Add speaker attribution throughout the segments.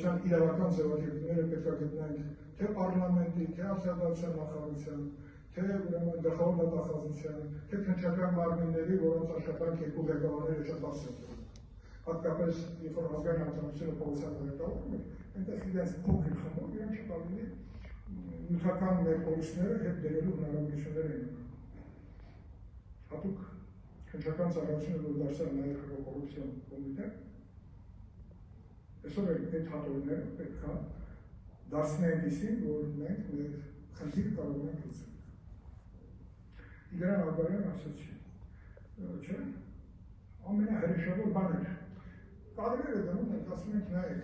Speaker 1: կառավարության իրավական ձևակերպումները պետք է գտնենք թե պարլամենտի, թե արտադրության նախարարության, թե ուրեմն գլխավոր դատախազության, թե քննչական մարմինների, որոնց աշխատանք երկու ղեկավարները շատ բարձր են դրում։ Հատկապես, երբ որ ազգային արտադրությունը Պողոսյանը ղեկավարում է, այնտեղ իրենց փոքր խմբով իրենք շատ ավելի նյութական մեր կորուստները հետ դերելու հնարավորություններ են ունենում։ Հատուկ քննչական ծառայությունը, որ դարձավ նաև կոռուպցիոն կոմիտե, այսօր այդ հատորները պետք է դարձնեն այնպիսին, որ մենք մեր խնդիրը կարող ենք լուծել։ Իգրան Աբարյան ասացի, չէ, ամենահրեշավոր բաներ։ Կադրերը դնում ենք, ասում ենք նայեք,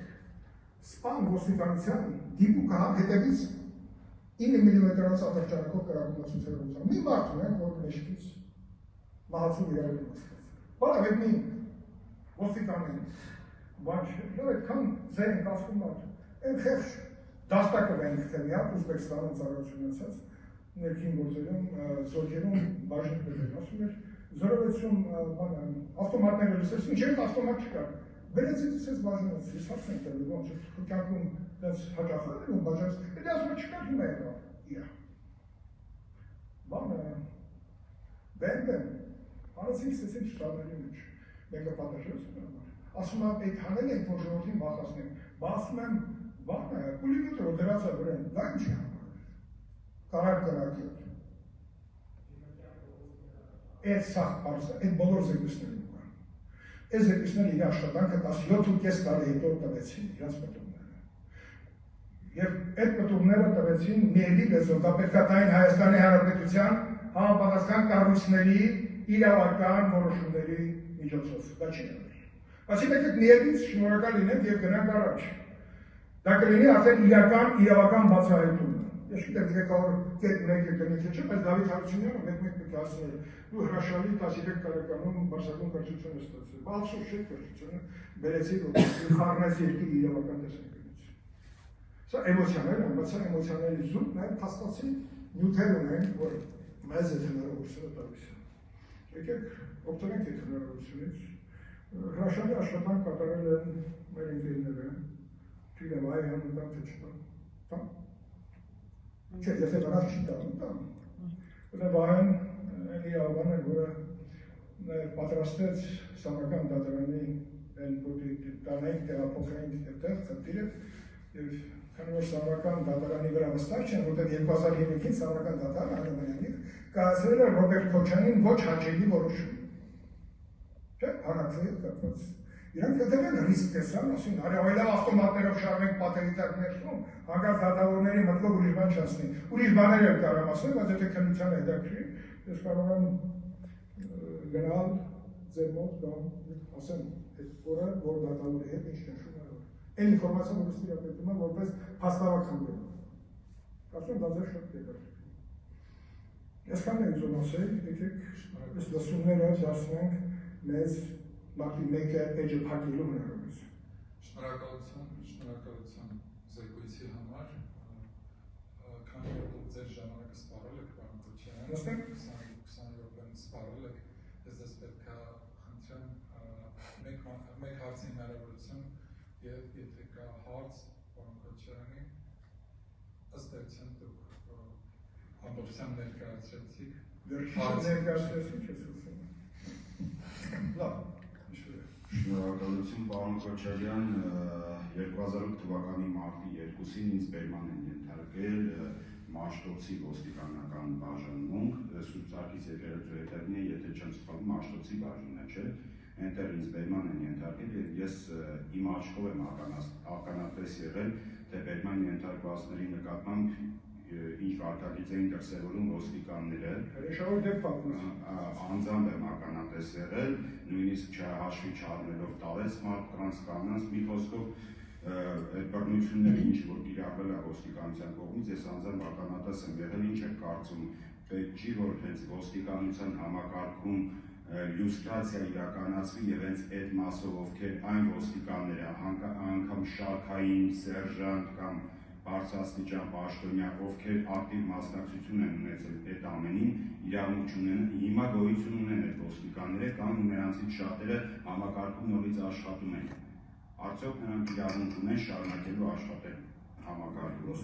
Speaker 1: սպան ոստիկանության դիպուկը հետևից 9 մմ-ից ատրճանակով կրակումացուցեր ուզան։ Մի մարդ ունենք, որ մեջքից մահացու իրավունք ստացել։ Բարավ այդ մի ոստիկանին, բան չէ, լավ այդքան ձեր ենք ասում մարդ, այն խեղճ դաստակը ենք թե միակ Ուզբեկստանում ծառայություն ունեցած, ներքին գործերում, զորքերում բաժին պետք ասում էր, 060 ավտոմատները լսես, ինչ ենք ավտոմատ չկար, բերեցից ես բաժնոց, ես հարց ենք տել, ոնց կյանքում դες հաճախել եմ բաժանց, էլի ասում է չկար հիմա եղավ, իրա։ Բանը, բեն, արացինք ստեսին չտարների մեջ, մեկը պատաշրություն համար, ասում եմ, այդ հանել ենք, որ ժողովրդին վախացնենք, բա ասում եմ, բանը, կուլիգետը, որ դրացա վրեն, դա ինչ է համար, կարար կրակել, այդ սաղ պարսը, այդ բոլոր զեկույցներն կան, այդ զեկույցները իր աշխատանքը 17.5 տարի հետո տվեցին, իրաց պտումները, և այդ պտումները տվեցին միելի լեզով, դա պետք է տային Հայաստանի Հանրապետության համապատասխան կառույցների իրավական որոշումների միջոցով, դա չի եղել։ Բացի մեկ այդ միելից շնորհակալ լինենք և գնանք առաջ։ Դա կլինի արդեն իրավական բացահայտումը։ Ես գիտեմ ղեկավար կետ մեկը կնի թե չէ, բայց Դավիթ Հարությունյանը մեկ պետք է ասել, դու հրաշալի 13 տարեկանում բարձրագույն կրթություն ես ստացել, բա ափսոս չէ կրթությունը բերեցի որ խառնեց երկրի իրավական տեսանկյունից։ Սա էմոցիաներ են, բայց սա էմոցիաների զուտ նաև փաստացի նյութեր ունեն, որ մեզ այդ հնարավորությունը տալիս է։ Եկեք օգտվենք այդ հնարավորությունից։ Հրաշալի աշխատանք կատարել են մեր ընկերները, չգիտեմ այ հանդիպան թե չտան, չէ, եթե վրաց չի տան, Ուրեմն Վահեն Էլիավան է, որը պատրաստեց Սամական դատարանի տանենք տեղափոխենք այդտեղ խնդիրը և քանի որ Սամական դատարանի վրա վստահ չեն, որտեղ 2003-ին Սամական դատարանը Արմենիայից կայացրել է Ռոբերտ Քոչանին ոչ հաճելի որոշում։ Չէ, հարակցի հետ կապված։ Իրանք հետևել ռիսկ տեսան, ասին, այլավ ավտոմատներով շարվենք պատերի տակ ներսում, հանկարծ դատավորների մտքով ուրիշ բան չասնի։ Ուրիշ բաներ էլ կարող ասել, բայց եթե քննության հետաքրքրի, ես կարող եմ գնալ ձեր մոտ կամ ասեմ, այդ օրը, որ դատավորի հետ ինչ նշում է։ Այն ինֆորմացիան, որը ստիրապետում է, որպես փաստավակ խմբել։ Ասում դա ձեր շատ հետաքրքիր։ Այսքանն է ուզում ասել, եկեք այս լսումները դարձնենք մեզ մարտի մեկը էջը փակելու հնարավորություն։
Speaker 2: Շնորհակալություն զեկույցի համար, քանի որ դուք ձեր ժամանակը սպառել եք, պարոն Քոչարյան, 20 րոպեն սպառել եք, ես պետք է խնդրեմ մեկ հարցի հնարավորություն և եթե կա հարց, պարոն Քոչարյանի, ըստ էության դուք ամբողջությամբ ներկայացրեցիք։
Speaker 1: Ներկայացրեցիք ես ուզում եմ։ Լավ։
Speaker 3: Շնորհակալություն պարոն Քոչարյան, 2008 թվականի մարտի 2-ին ինձ բերման են ենթարկել Մաշտոցի ոստիկանական բաժանմունք, Սուրբ Սարգիս եկեղեցու հետևն է, եթե չեմ սխալվում, Մաշտոցի բաժինն է, չէ, այնտեղ ինձ բերման են ենթարկել և ես իմ աչքով եմ ականատես եղել, թե բերման ենթարկվածների նկատմամբ ինչ վարքագիծ էին դրսևորում ոստիկանները, անձամբ եմ ականատես եղել, նույնիսկ հաշվի չառնելով տալեց մարդկանց կանանց, մի խոսքով այդ բռնությունները ինչ որ կիրառվել է ոստիկանության կողմից, ես անձամբ ականատես եմ եղել, ինչ եք կարծում, պետք չի որ հենց ոստիկանության համակարգում լյուստրացիա իրականացվի և հենց այդ մասով ովքեր այն ոստիկանները, անգամ շարքային, սերժանտ կամ բարձրաստիճան պաշտոնյա, ովքեր ակտիվ մասնակցություն են ունեցել այդ ամենին, իրավունք չունեն, հիմա գոյություն ունեն այդ ոստիկանները կամ նրանցից շատերը համակարգում նորից աշխատում են։ Արդյոք նրանք իրավունք ունեն շարունակելու աշխատել համակարգում։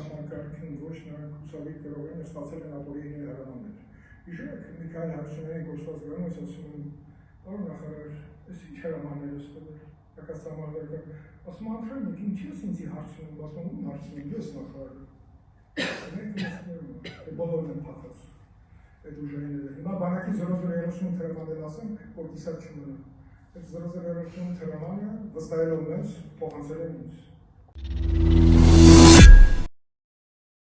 Speaker 1: Համակարգին ոչ նրանք հուսալի գրող են ստացել են ապօրինի հրամաններ։ Հիշում եք Միքայել Հարությունյանի գործված գրում ես ասում են «Պարոն նախարար, ես ինչ հրամաններ ես տվել»։ Հակասահմաններ ասում Անդրանիկ, ինչի՞ ես ինձ հարցնում, ասում ում հարցնում, ես նախարարը։ Բոլորն են փախած այդ ուժերները։ Հիմա բանակի 0038 հրամաններ ասեմ, որ կիսակ չմնա։ Այդ 0038 հրամանը վստահելով մեզ փոխանցել են ինձ։